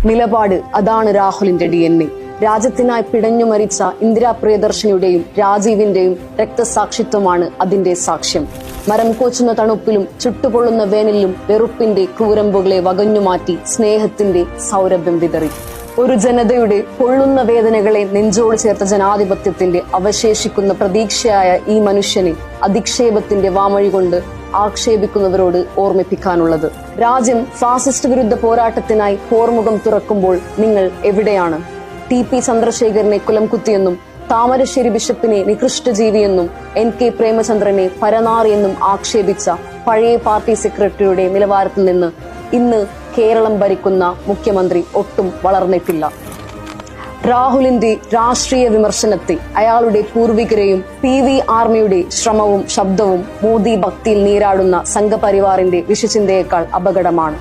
നിലപാട് അതാണ് രാഹുലിന്റെ DNA. രാജ്യത്തിനായി പിടഞ്ഞു മരിച്ച ഇന്ദിരാ പ്രിയദർശിനിയുടെയും രാജീവിന്റെയും രക്തസാക്ഷിത്വമാണ് അതിന്റെ സാക്ഷ്യം. മരം കോച്ചുന്ന തണുപ്പിലും ചുട്ടുപൊള്ളുന്ന വേനലിലും വെറുപ്പിന്റെ ക്രൂരമ്പുകളെ വകഞ്ഞുമാറ്റി സ്നേഹത്തിന്റെ സൗരഭ്യം വിതറി. ഒരു ജനതയുടെ പൊള്ളുന്ന വേദനകളെ നെഞ്ചോട് ചേർത്ത ജനാധിപത്യത്തിന്റെ അവശേഷിക്കുന്ന പ്രതീക്ഷയായ ഈ മനുഷ്യനെ അധിക്ഷേപത്തിന്റെ വാമൊഴി കൊണ്ട് ആക്ഷേപിക്കുന്നവരോട് ഓർമ്മിപ്പിക്കാനുള്ളത്, രാജ്യം ഫാസിസ്റ്റ് വിരുദ്ധ പോരാട്ടത്തിനായി പോർമുഖം തുറക്കുമ്പോൾ നിങ്ങൾ എവിടെയാണ്? TP ചന്ദ്രശേഖരനെ കുലംകുത്തിയെന്നും താമരശ്ശേരി ബിഷപ്പിനെ നികൃഷ്ടജീവിയെന്നും NK പ്രേമചന്ദ്രനെ പരനാറിയെന്നും ആക്ഷേപിച്ച പഴയ പാർട്ടി സെക്രട്ടറിയുടെ നിലവാരത്തിൽ നിന്ന് ഇന്ന് കേരളം ഭരിക്കുന്ന മുഖ്യമന്ത്രി ഒട്ടും വളർന്നിട്ടില്ല. രാഹുലിന്റെ രാഷ്ട്രീയ വിമർശനത്തെ അയാളുടെ പൂർവികരെയും PV ആർമിയുടെ ശ്രമവും ശബ്ദവും മോദി ഭക്തിയിൽ നീരാടുന്ന സംഘപരിവാറിന്റെ വിഷചിന്തയേക്കാൾ അപകടമാണ്.